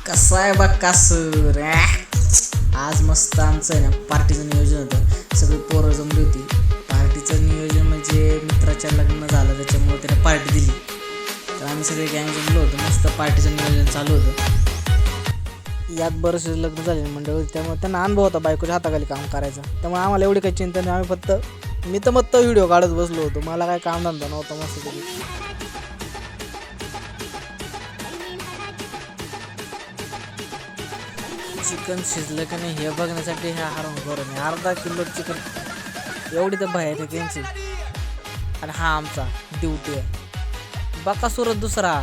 कसा आहे बघा सर. आज मस्त आमचं आहे ना पार्टीचं नियोजन होतं. सगळी पोरं जमली होती. पार्टीचं नियोजन म्हणजे मित्राच्या लग्न झालं त्याच्यामुळे त्याने पार्टी दिली. तर आम्ही सगळे गँग जमलो होतो. मस्त पार्टीचं नियोजन चालू होतं. यात बरेचसे लग्न झाले मंडळ होती त्यामुळे त्यांना अनुभव होता बायकोच्या हाताखाली काम करायचा. त्यामुळे आम्हाला एवढी काही चिंता नाही. आम्ही मी तर मस्त व्हिडिओ काढत बसलो होतो. मला काय काम धंदा नव्हता. मस्त तरी चिकन शिजलं का नाही हे बघण्यासाठी ह्या हरून करून अर्धा किलो चिकन एवढी तर बाहेर आहे त्यांची. आणि हा आमचा ड्युटी आहे बकासूर दुसरा.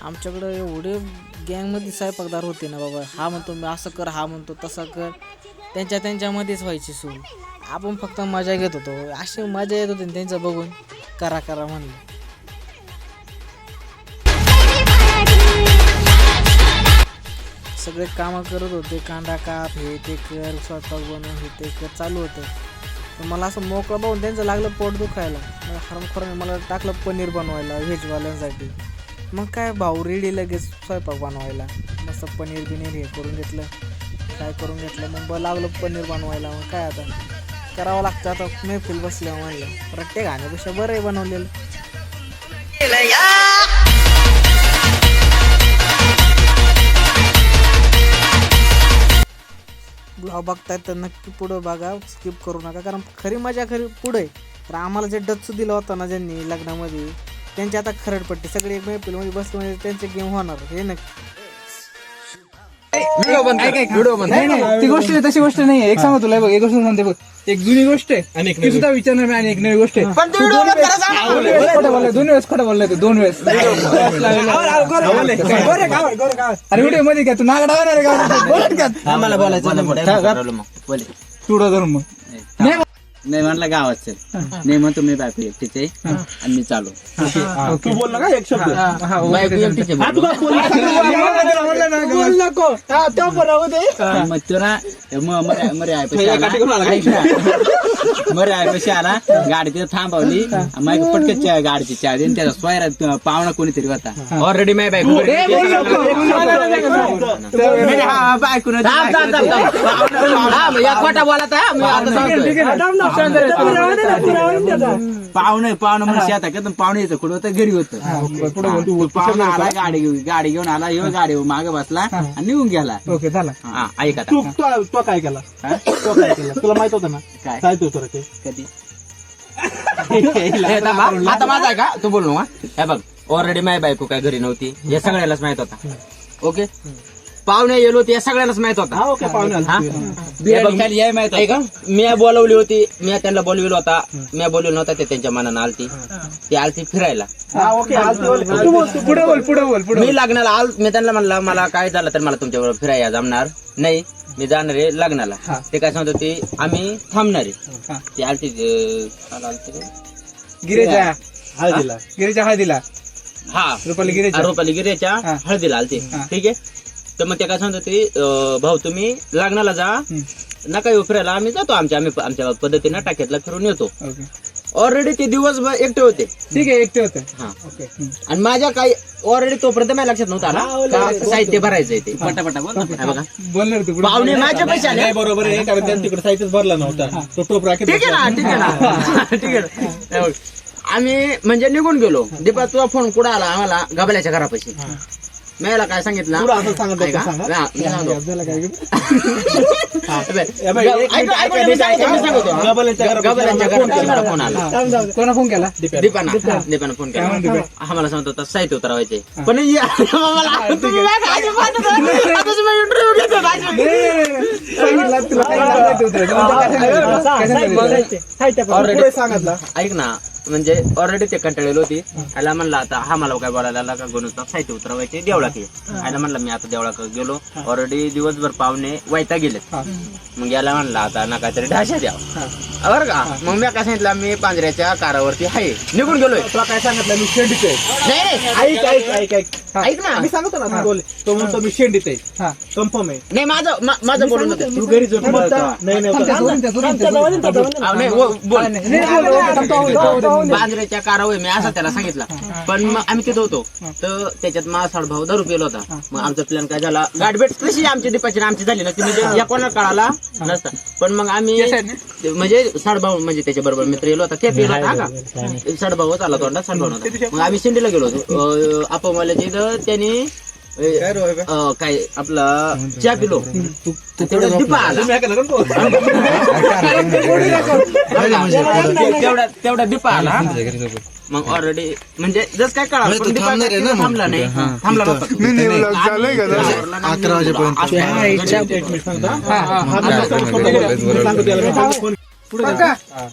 आमच्याकडं एवढे गँगमध्ये स्वयंपाकदार होते ना बाबा. हा म्हणतो मी असं कर, हा म्हणतो तसं कर. त्यांच्यामध्येच व्हायची सोय. आपण फक्त मजा घेत होतो. अशी मजा येत होती त्यांचं बघून. करा म्हणलं. सगळे कामं करत होते. कांदा काप, हे ते कर, स्वयंपाक बनव, हे ते कर चालू होतं. पण मला असं मोकळं बघून त्यांचं लागलं पोट दुखायला. हरमखोराने मला टाकलं पनीर बनवायला व्हेजवाल्यांसाठी. मग काय भाऊ रेडी लगेच स्वयंपाक बनवायला. मस्त पनीर बिनीर हे करून घेतलं, काय करून घेतलं. मग लागलं पनीर बनवायला. मग काय आता करावं लागतं. आता मैफिल बसल्या म्हणलं प्रत्येक गाण्यापेक्षा बरं आहे बनवलेलं. ब्लॉग बघताय तर नक्की पुढं बघा, स्किप करू नका. कारण खरी मजा पुढे आहे. तर आम्हाला जे डच्चू दिला होता ना ज्यांनी लग्नामध्ये त्यांची आता खरडपट्टी सगळे एक मैफिलमध्ये बसले म्हणजे त्यांचे गेम होणार हे नक्की. ती गोष्ट तशी गोष्ट नाही. एक सांगा तुला बघ, एक गोष्ट सांगते बघ. एक जुनी गोष्ट आहे ती सुद्धा विचारणार नाही आणि एक नवी गोष्ट आहे. 2 वेळेस खोटं बोललाय तू 2 वेळेस. अरे व्हिडिओ मध्ये काय तू नागडा आम्हाला बोलायचं तुडा धरून मग नाही म्हणलं गावात चल. नाही म्हणतो मी बायको एकटीच आहे आणि मी चालू. तू बोल ना का एक शब्द बायको एकटीच आहे. मग तो ना मरे आयपशी आला. गाडी तिथे थांबवली. मग पटकन गाडीची चावी देऊन त्याचा स्वयरा पाहुणा कोणीतरी होता. ऑलरेडी माझी बायको बायको खोटा बोलत पाहुणे म्हणजे शेतात का पाहुणे यायचं कुठं होतं घरी होतं. पाहुणा आला गाडी घेऊन आला. गाडी मागे बसला आणि निघून गेला. ओके झाला. ऐका तू काय केला तुला माहित होतं ना काय तू कधी आता माझा आहे का तू बोलू का. हे बघ ऑलरेडी माझी बायको काय घरी नव्हती हे सगळ्यालाच माहित होता. ओके पाहुणे येलो ते सगळ्यांनाच माहित होता. माहित आहे का मी बोलवली होती. मी त्यांना बोलविलो होता. मी बोलवलं नव्हता ते त्यांच्या मनानं आलती. ती आलती फिरायला. मी लग्नाला मी त्यांना म्हणलं मला काय झालं तर मला तुमच्याबरोबर फिरायला जमणार नाही. मी जाणार आहे लग्नाला. ते काय सांगतो ते आम्ही थांबणार आहे. ती आलती गिरीच्या हळदीला. हा रुपाली गिरेच्या हळदीला आलती. ठीक आहे. तर मग ते काय सांगतो ते भाऊ तुम्ही लग्नाला जा नका येऊ फिरायला. आम्ही जातो आमच्या पद्धतीनं टाक्यातला फिरून येतो. ऑलरेडी ते दिवसभर एकटे होते. ठीक आहे एकटे होते. आणि माझ्या काही ऑलरेडी तोपर्यंत माझ्या लक्षात नव्हता ना साहित्य भरायचंय ते पटापटा बघा बोलणार तू पाहुणे माझ्या पैसे आले बरोबर आहे कारण त्यांनी तिकडे साहित्यच भरला नव्हता. तो टोप राखीत. ठीक आहे ना. आम्ही म्हणजे निघून गेलो. दीपा तुझा फोन कुठं आला आम्हाला गबल्याच्या घरापाशी. मी याला काय सांगितलं पुढं असं सांगत ऐका. सांगा. हा, मी सांगतो. झालं काय गबल्यांच्या घरात फोन आला. कोणा फोन केला दीपाना फोन केला. आम्हाला सांगत होता साहित्य उतरवायचे पण सांगितलं तुला काय सांगायचं होतं? सांगितलं ऐक ना म्हणजे ऑलरेडी ते कंटाळलेली होती. आयला म्हणलं आता हा मला काय बोलायला आला का गणुता साहित्य उतरवायचे देवळात ये. आयला म्हणलं मी आता देवळात गेलो ऑलरेडी दिवसभर पाहुणे वैता गेलेत. मग याला म्हणलं आता ना काहीतरी ढाशा द्यावं बरं का. मग मी काय सांगितलं मी पांजऱ्याच्या कारावरती आहे निघून गेलोय. तुला काय सांगितलं मी शेंडीत आहे. नाही ऐक ना मी सांगतो ना तू बोल तो म्हणतो मी शेंडीत आहे कन्फर्म आहे. नाही माझं बोलून होतं. तू घरी झोप बांद्रेच्या कारावर मी असं त्याला सांगितलं. पण मग आम्ही तिथं होतो तर त्याच्यात माझा साडभाऊ दारू पेलो होता. मग आमचा प्लॅन काय झाला गाठभेट तशी आमची दीपाची आमची झाली नसती म्हणजे या कोणाला कळाला नसता. पण मग आम्ही म्हणजे साडभाऊ म्हणजे त्याच्या बरोबर मित्र गेलो होता ते पेला होता का साडभाऊच आला तोंडा साडभाऊ होता. मग आम्ही शिंदीला गेलो होतो आपोमाल्याच्या इथं त्यांनी काय आपला चहा पिलो तेवढ्या दीपा आला तेवढा दीपा आला. मग ऑलरेडी म्हणजे जस काय कळालं पण दीपा थांबला नाही थांबला नव्हता. 11 वाजेपर्यंत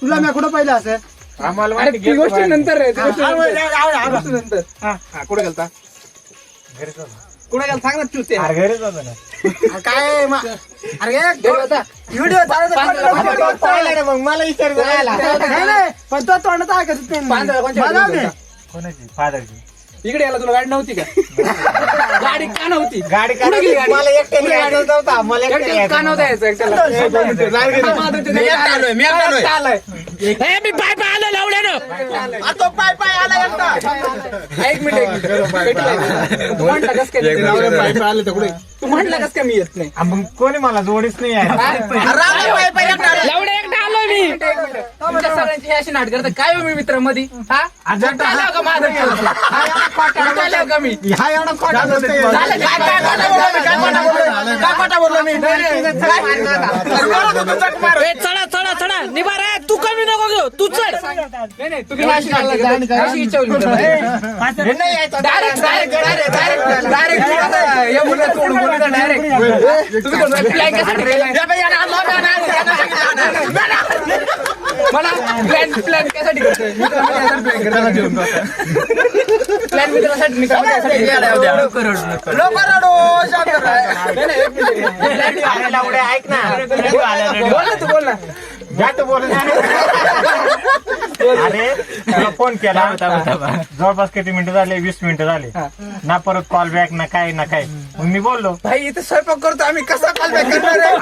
तुला मी कुठं पाहिलं असं आम्हाला गोष्ट नंतर नंतर कुठे गेलता कुठे गेला सांग ना तू ते घरीच होता ना काय अरे व्हिडिओ मग मला विचार पण तो तोंडात ऐकत इकडे याला तुला गाडी नव्हती का गाडी का नव्हती गाडी का मला एकट्याने मला का नव्हता मी पाय पाय आलो लावल्यानं तो पाय पाय आला एकटा एक मिनिट तू म्हटलं कस काय पाय पाय आले तर कुठे तू म्हटलं कस काय मी येत नाही मग कोणी मला जोडीच नाही लावड्या एकटा आलो मी तुमच्या सगळ्यांची अशी नाट करता काय मी मित्र मध्ये हा का माझं का मी हा एवढा खोटा बोललो मी चढा चढा चढा निभार तू कमी नको घेऊ तू चढ नाही तुम्ही मला प्लॅन कशासाठी करतोय प्लॅन मित्रासाठी ऐक ना बोल तू बोल ना अरे तुला फोन केला जवळपास किती मिनिटं झाले 20 मिनिटं झाले ना परत कॉल बॅक ना काय मग मी बोललो भाई इथे स्वयंपाक करतो आम्ही कसा कॉल बॅक करणार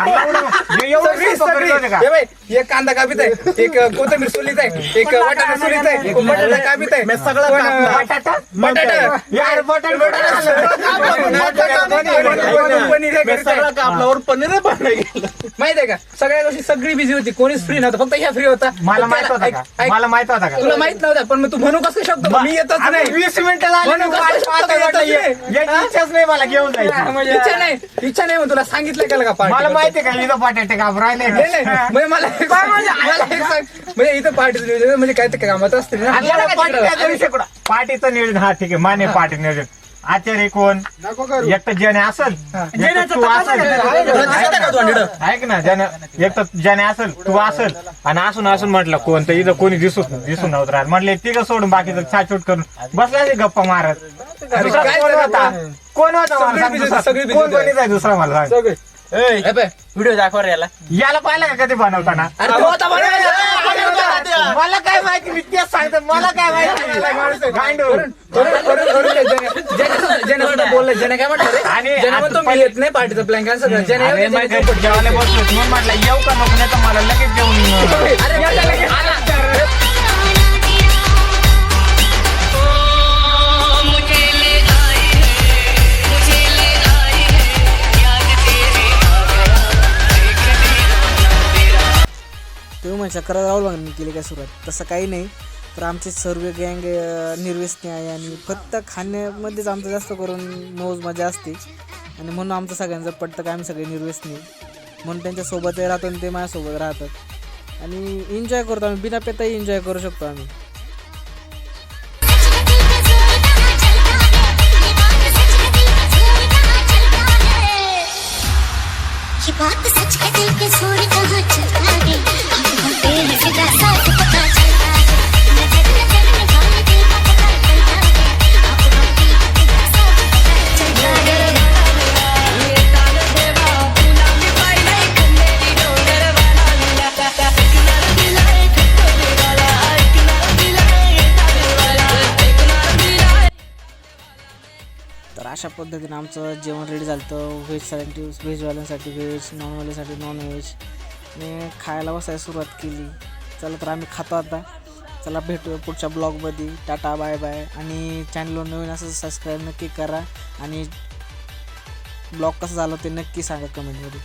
एक कांदा कापीत आहे एक कोथिंबीर सोलीत आहे एक वाटाणा सोलीत आहे एक बटाटा कापीत आहे सगळं पनीर माहित आहे का सगळ्या गोष्टी सगळी बिझी होती कोणीच फ्री नव्हतं फक्त ह्या फ्री होता. मला माहित होता का तुला माहित नव्हता पण मग तू म्हणू कसं शकतो मी येतच नाही 20 मिनिटं इच्छाच नाही मला घेऊन जायची इच्छा नाही मग तुला सांगितलं का पार्टी मला माहिती का इथं पाट्याटे काम राहिले म्हणजे मला एक सांग म्हणजे इथं पार्टीचं नियोजन म्हणजे काय ते कामात असते ना पार्टीचं नियोजन हा ठीक आहे मान्य पार्टी नियोजन आचार्य कोण एक तर ज्याने असेल तू असेल ऐक ना एक तर ज्याने असेल तू असेल आणि असून म्हटलं कोण तर इथं कोणी दिसून नव्हतं राहत म्हटलं तिघं सोडून बाकीचं छाछूट करून बसला गप्पा मारत कोण होता सगळी दुसरा मला सांग व्हिडिओ दाखवा याला पाहिलं का कधी बनवताना मला काय माहिती मी तेच सांगतो मला काय माहिती बोललं जने काय म्हटलं आणि मी येत नाही पार्टीचा प्लॅन काय सगळं जेवायला बसलो म्हटलं येऊ का नको नाही तर मला लगेच जेवून तुम्ही म्हणता करा राहुल मी केली काय सुरुवात तसं काही नाही तर आमची सर्व गँग निर्व्यसनी आहे आणि फक्त खाण्यामध्येच आमचं जास्त करून मौज मजा असते आणि म्हणून आमचं सगळ्यांचं पटतं की आम्ही सगळे निर्व्यसनी म्हणून त्यांच्यासोबतही राहतो आणि ते माझ्यासोबत राहतात आणि एन्जॉय करतो आम्ही बिना पेताही एन्जॉय करू शकतो आम्ही. ये बात सच है दिल के सुर कहाँ चलता है हम होते हैं सीधा साफ पता चलता है नजर नजर में खाली दिल का पता चलता है आप होती है सीधा साफ पता चलता है ये ताल देवा पूना में पाई नहीं खंडेरी डोंगर वाला मिला किनारा दिलाए खंडोरे वाला किनारा दिलाए ताल वाला किनारा दिलाए. तर अशा पद्धतीने आमचं जेवण रेडी झालं होतं. व्हेजवाल्यांसाठी व्हेज, नॉनवाल्यांसाठी नॉनव्हेज आणि खायला बसायला सुरुवात केली. चला तर आम्ही खातो आता. चला भेटूया पुढच्या ब्लॉगमध्ये. टाटा बाय बाय आणि चॅनलवर नवीन असं सबस्क्राईब नक्की करा आणि ब्लॉग कसं झालं ते नक्की सांगा कमेंटमध्ये.